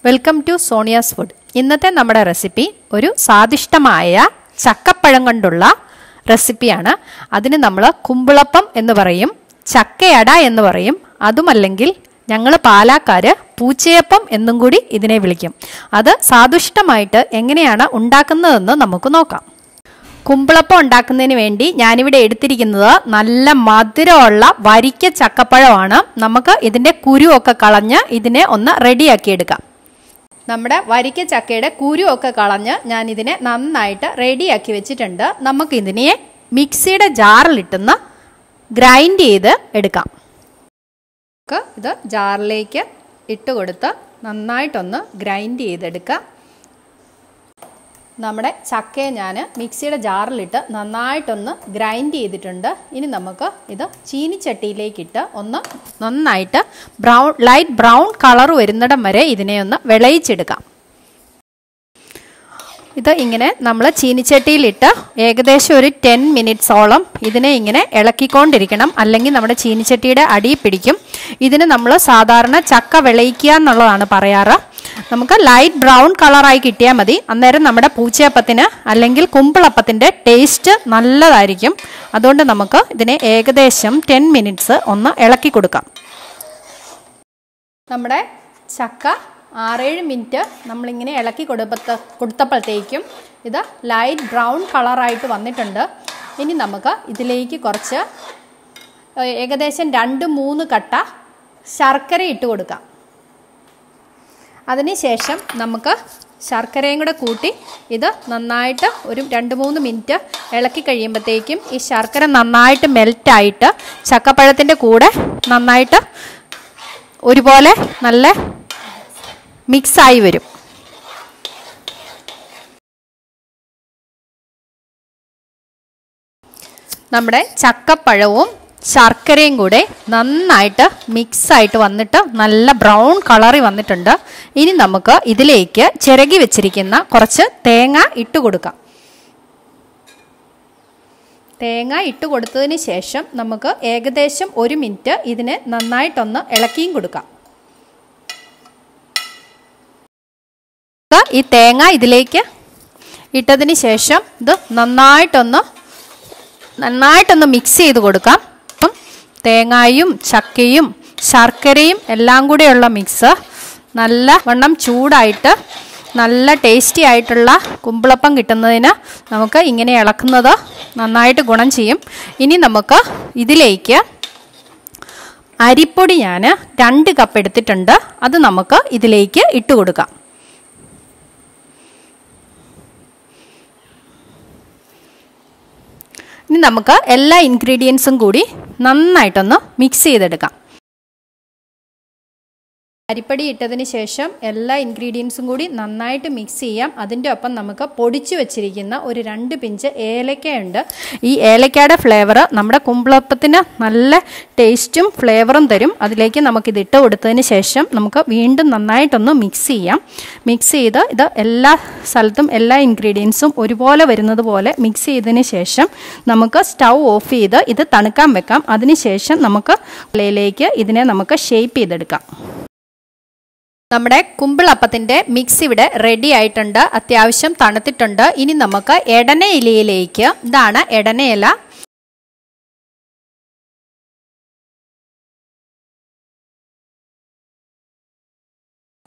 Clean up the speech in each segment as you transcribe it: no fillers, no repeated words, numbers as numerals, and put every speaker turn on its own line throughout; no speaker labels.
Welcome to Sonia's food. ഇന്നത്തെ നമ്മുടെ recipe ഒരു സ്വാദിഷ്ടമായ ചക്കപ്പഴം കൊണ്ടുള്ള റെസിപ്പിയാണ്. അതിന് നമ്മൾ കുമ്പിളപ്പം എന്ന് പറയും, ചക്കയട എന്ന് പറയും, അതുമല്ലെങ്കിൽ ഞങ്ങൾ പാലക്കാർ പൂച്ചയപ്പം എന്നും കൂടി ഇതിനെ വിളിക്കും. അത് സ്വാദിഷ്ടമായിട്ട് എങ്ങനെയാണ് ഉണ്ടാക്കുന്നതെന്ന് നമുക്ക് നോക്കാം. കുമ്പിളപ്പം ഉണ്ടാക്കുന്നതിന് വേണ്ടി ഞാനിവിടെ എടുത്തിരിക്കുന്നത് നല്ല മധുരമുള്ള വരിക്ക ചക്കപ്പഴമാണ്. നമുക്ക് ഇതിൻ്റെ കുരുവൊക്കെ കളഞ്ഞ് ഇതിനെ ഒന്ന് റെഡിയാക്കി എടുക്കാം. നമ്മുടെ വരിക്ക ചക്കയുടെ കുരുവൊക്കെ കളഞ്ഞ് ഞാനിതിനെ നന്നായിട്ട് റെഡിയാക്കി വെച്ചിട്ടുണ്ട്. നമുക്കിതിനെ മിക്സിയുടെ ജാറിലിട്ടൊന്ന് ഗ്രൈൻഡ് ചെയ്ത് എടുക്കാം. നമുക്ക് ഇത് ജാറിലേക്ക് ഇട്ട് കൊടുത്ത് നന്നായിട്ടൊന്ന് ഗ്രൈൻഡ് ചെയ്തെടുക്കാം. നമ്മുടെ ചക്കയെ ഞാൻ മിക്സിയുടെ ജാറിലിട്ട് നന്നായിട്ടൊന്ന് ഗ്രൈൻഡ് ചെയ്തിട്ടുണ്ട്. ഇനി നമുക്ക് ഇത് ചീനിച്ചട്ടിയിലേക്കിട്ട് ഒന്ന് നന്നായിട്ട് ലൈറ്റ് ബ്രൗൺ കളർ വരുന്നിടം വരെ ഇതിനെ ഒന്ന് വിളയിച്ചെടുക്കാം. ഇത് ഇങ്ങനെ നമ്മൾ ചീനിച്ചട്ടിയിലിട്ട് ഏകദേശം ഒരു 10 മിനിറ്റ്സോളം ഇതിനെ ഇങ്ങനെ ഇളക്കിക്കൊണ്ടിരിക്കണം, അല്ലെങ്കിൽ നമ്മുടെ ചീനിച്ചട്ടിയുടെ അടിയിൽ പിടിക്കും. ഇതിന് നമ്മൾ സാധാരണ ചക്ക വിളയിക്കുക എന്നുള്ളതാണ് പറയാറ്. നമുക്ക് ലൈറ്റ് ബ്രൗൺ കളറായി കിട്ടിയാൽ മതി. അന്നേരം നമ്മുടെ പൂച്ചയപ്പത്തിന് അല്ലെങ്കിൽ കുമ്പിളപ്പത്തിൻ്റെ ടേസ്റ്റ് നല്ലതായിരിക്കും. അതുകൊണ്ട് നമുക്ക് ഇതിനെ ഏകദേശം 10 മിനിറ്റ്സ് ഒന്ന് ഇളക്കി കൊടുക്കാം. നമ്മുടെ ചക്ക 6-7 മിനിറ്റ് നമ്മളിങ്ങനെ ഇളക്കി കൊടുത്തപ്പോഴത്തേക്കും ഇത് ലൈറ്റ് ബ്രൗൺ കളറായിട്ട് വന്നിട്ടുണ്ട്. ഇനി നമുക്ക് ഇതിലേക്ക് കുറച്ച് ഏകദേശം 2-3 കട്ട ശർക്കര ഇട്ട് കൊടുക്കാം. അതിനുശേഷം നമുക്ക് ശർക്കരയും കൂടെ കൂട്ടി ഇത് നന്നായിട്ട് ഒരു 2-3 മിനിറ്റ് ഇളക്കി കഴിയുമ്പോഴത്തേക്കും ഈ ശർക്കര നന്നായിട്ട് മെൽറ്റായിട്ട് ചക്കപ്പഴത്തിൻ്റെ കൂടെ നന്നായിട്ട് ഒരുപോലെ നല്ല മിക്സായി വരും. നമ്മുടെ ചക്കപ്പഴവും ശർക്കരയും കൂടെ നന്നായിട്ട് മിക്സായിട്ട് വന്നിട്ട് നല്ല ബ്രൗൺ കളറിൽ വന്നിട്ടുണ്ട്. ഇനി നമുക്ക് ഇതിലേക്ക് ചിരകി വെച്ചിരിക്കുന്ന കുറച്ച് തേങ്ങ ഇട്ട് കൊടുക്കാം. തേങ്ങ ഇട്ട് കൊടുത്തതിന് ശേഷം നമുക്ക് ഏകദേശം 1 മിനിറ്റ് ഇതിനെ നന്നായിട്ടൊന്ന് ഇളക്കിയും കൊടുക്കാം. ഈ തേങ്ങ ഇതിലേക്ക് ഇട്ടതിന് ശേഷം ഇത് നന്നായിട്ടൊന്ന് മിക്സ് ചെയ്ത് കൊടുക്കാം. അപ്പം തേങ്ങയും ചക്കയും ശർക്കരയും എല്ലാം കൂടെയുള്ള മിക്സ് നല്ല വണ്ണം ചൂടായിട്ട് നല്ല ടേസ്റ്റി ആയിട്ടുള്ള കുമ്പിളപ്പം കിട്ടുന്നതിന് നമുക്ക് ഇങ്ങനെ ഇളക്കുന്നത് നന്നായിട്ട് ഗുണം ചെയ്യും. ഇനി നമുക്ക് ഇതിലേക്ക് അരിപ്പൊടി ഞാൻ 2 കപ്പ് എടുത്തിട്ടുണ്ട്. അത് നമുക്ക് ഇതിലേക്ക് ഇട്ട് കൊടുക്കാം. ഇനി നമുക്ക് എല്ലാ ഇൻഗ്രീഡിയൻസും കൂടി നന്നായിട്ടൊന്ന് മിക്സ് ചെയ്തെടുക്കാം. അരിപ്പൊടി ഇട്ടതിന് ശേഷം എല്ലാ ഇൻഗ്രീഡിയൻസും കൂടി നന്നായിട്ട് മിക്സ് ചെയ്യാം. അതിൻ്റെ ഒപ്പം നമുക്ക് പൊടിച്ചു വെച്ചിരിക്കുന്ന ഒരു 2 പിഞ്ച് ഏലക്കയുണ്ട്. ഈ ഏലക്കയുടെ ഫ്ലേവർ നമ്മുടെ കുമ്പിളപ്പത്തിന് നല്ല ടേസ്റ്റും ഫ്ലേവറും തരും. അതിലേക്ക് നമുക്കിത് ഇട്ട് കൊടുത്തതിന് ശേഷം നമുക്ക് വീണ്ടും നന്നായിട്ടൊന്ന് മിക്സ് ചെയ്യാം. മിക്സ് ചെയ്ത് ഇത് എല്ലാ സ്ഥലത്തും എല്ലാ ഇൻഗ്രീഡിയൻസും ഒരുപോലെ വരുന്നത് പോലെ മിക്സ് ചെയ്തതിന് ശേഷം നമുക്ക് സ്റ്റൗ ഓഫ് ചെയ്ത് ഇത് തണുക്കാൻ വെക്കാം. അതിനുശേഷം നമുക്ക് ഇലയിലേക്ക് ഇതിനെ നമുക്ക് ഷേപ്പ് ചെയ്തെടുക്കാം. നമ്മുടെ കുമ്പിളപ്പത്തിൻ്റെ മിക്സ് ഇവിടെ റെഡി ആയിട്ടുണ്ട്. അത്യാവശ്യം തണുത്തിട്ടുണ്ട്. ഇനി നമുക്ക് എടന ഇലയിലേക്ക്, ഇതാണ് എടന ഇല,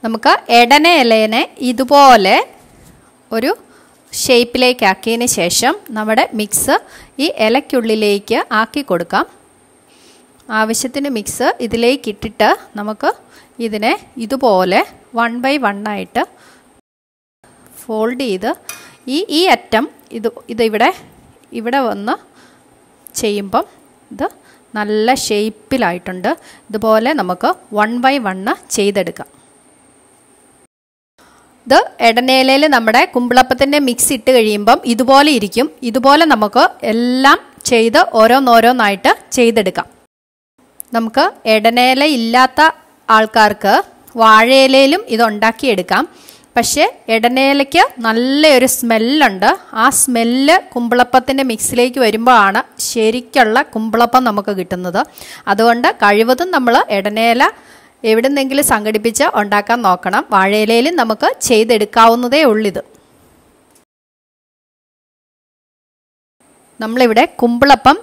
നമുക്ക് എടന ഇലേനെ ഇതുപോലെ ഒരു ഷേപ്പിലേക്ക് ആക്കിയതിന് ശേഷം നമ്മുടെ മിക്സ് ഈ ഇലയ്ക്കുള്ളിലേക്ക് ആക്കി കൊടുക്കാം. ആവശ്യത്തിന് മിക്സ് ഇതിലേക്ക് ഇട്ടിട്ട് നമുക്ക് ഇതിനെ ഇതുപോലെ 1 by 1 ആയിട്ട് ഫോൾഡ് ചെയ്ത് ഈ അറ്റം ഇവിടെ വന്ന് ചെയ്യുമ്പം ഇത് നല്ല ഷേപ്പിലായിട്ടുണ്ട്. ഇതുപോലെ നമുക്ക് 1 by 1 ചെയ്തെടുക്കാം. ഇത് എടനയിലയിൽ നമ്മുടെ കുമ്പിളപ്പത്തിൻ്റെ മിക്സ് ഇട്ട് കഴിയുമ്പം ഇതുപോലെ ഇരിക്കും. ഇതുപോലെ നമുക്ക് എല്ലാം ചെയ്ത് ഓരോന്നോരോന്നായിട്ട് ചെയ്തെടുക്കാം. നമുക്ക് എടനയില ഇല്ലാത്ത ആൾക്കാർക്ക് വാഴയിലയിലും ഇതുണ്ടാക്കിയെടുക്കാം. പക്ഷേ എടനയിലയ്ക്ക് നല്ലൊരു സ്മെല്ലുണ്ട്. ആ സ്മെല്ല് കുമ്പിളപ്പത്തിൻ്റെ മിക്സിലേക്ക് വരുമ്പോഴാണ് ശരിക്കുള്ള കുമ്പിളപ്പം നമുക്ക് കിട്ടുന്നത്. അതുകൊണ്ട് കഴിവതും നമ്മൾ എടനയില എവിടെന്നെങ്കിലും സംഘടിപ്പിച്ച് ഉണ്ടാക്കാൻ നോക്കണം. വാഴയിലയിൽ നമുക്ക് ചെയ്തെടുക്കാവുന്നതേ ഉള്ളിത്. നമ്മളിവിടെ കുമ്പിളപ്പം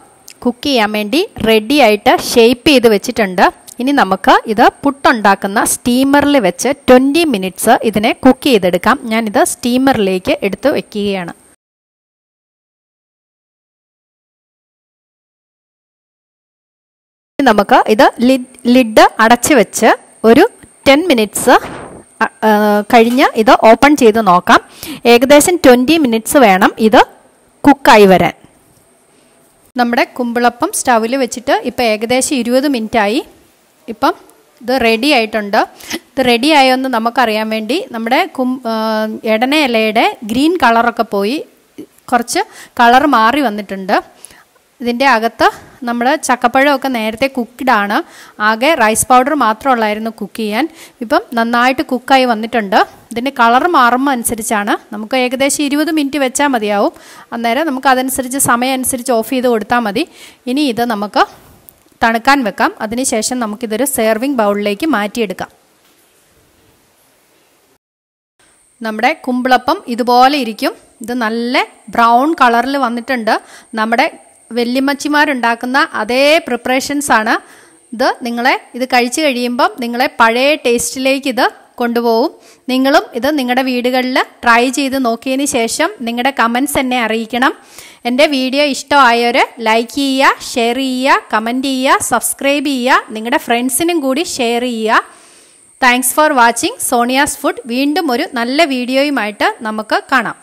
കുക്ക് ചെയ്യാൻ വേണ്ടി റെഡി ആയിട്ട് ഷേപ്പ് ചെയ്ത് വെച്ചിട്ടുണ്ട്. ഇനി നമുക്ക് ഇത് പുട്ടുണ്ടാക്കുന്ന സ്റ്റീമറിൽ വെച്ച് 20 മിനിറ്റ്സ് ഇതിനെ കുക്ക് ചെയ്തെടുക്കാം. ഞാനിത് സ്റ്റീമറിലേക്ക് എടുത്ത് വെക്കുകയാണ്. നമുക്ക് ഇത് ലിഡ് അടച്ച് വെച്ച് ഒരു 10 മിനിറ്റ്സ് കഴിഞ്ഞ് ഇത് ഓപ്പൺ ചെയ്ത് നോക്കാം. ഏകദേശം 20 മിനിറ്റ്സ് വേണം ഇത് കുക്കായി വരാൻ. നമ്മുടെ കുമ്പിളപ്പം സ്റ്റൗവിൽ വെച്ചിട്ട് ഇപ്പോൾ ഏകദേശം 20 മിനിറ്റായി. ഇപ്പം ഇത് റെഡി ആയിട്ടുണ്ട്. ഇത് റെഡി ആയോന്ന് നമുക്കറിയാൻ വേണ്ടി നമ്മുടെ എടന ഇലയുടെ ഗ്രീൻ കളറൊക്കെ പോയി കുറച്ച് കളർ മാറി വന്നിട്ടുണ്ട്. ഇതിൻ്റെ അകത്ത് നമ്മൾ ചക്കപ്പഴമൊക്കെ നേരത്തെ കുക്ക്ഡാണ്. ആകെ റൈസ് പൗഡർ മാത്രമുള്ളായിരുന്നു കുക്ക് ചെയ്യാൻ. ഇപ്പം നന്നായിട്ട് കുക്കായി വന്നിട്ടുണ്ട്. ഇതിൻ്റെ കളർ മാറുമ്പോൾ അനുസരിച്ചാണ്. നമുക്ക് ഏകദേശം 20 മിനിറ്റ് വെച്ചാൽ മതിയാവും. അന്നേരം നമുക്ക് അതനുസരിച്ച് സമയം അനുസരിച്ച് ഓഫ് ചെയ്ത് കൊടുത്താൽ മതി. ഇനി ഇത് നമുക്ക് തണുക്കാൻ വെക്കാം. അതിനുശേഷം നമുക്കിതൊരു സെർവിങ് ബൗളിലേക്ക് മാറ്റിയെടുക്കാം. നമ്മുടെ കുമ്പിളപ്പം ഇതുപോലെ ഇരിക്കും. ഇത് നല്ല ബ്രൗൺ കളറിൽ വന്നിട്ടുണ്ട്. നമ്മുടെ വല്യമ്മച്ചിമാരുണ്ടാക്കുന്ന അതേ പ്രിപ്പറേഷൻസാണ് ഇത്. ഇത് കഴിച്ചു കഴിയുമ്പം നിങ്ങളെ പഴയ ടേസ്റ്റിലേക്ക് ഇത് കൊണ്ടുപോകും. നിങ്ങളും ഇത് നിങ്ങളുടെ വീടുകളിൽ ട്രൈ ചെയ്ത് നോക്കിയതിന് ശേഷം നിങ്ങളുടെ കമൻസ് എന്നെ അറിയിക്കണം. എൻ്റെ വീഡിയോ ഇഷ്ടമായവർ ലൈക്ക് ചെയ്യുക, ഷെയർ ചെയ്യുക, കമൻറ്റ് ചെയ്യുക, സബ്സ്ക്രൈബ് ചെയ്യുക, നിങ്ങളുടെ ഫ്രണ്ട്സിനും കൂടി ഷെയർ ചെയ്യുക. Thanks for watching Sonia's food. വീണ്ടും ഒരു നല്ല വീഡിയോയുമായിട്ട് നമുക്ക് കാണാം.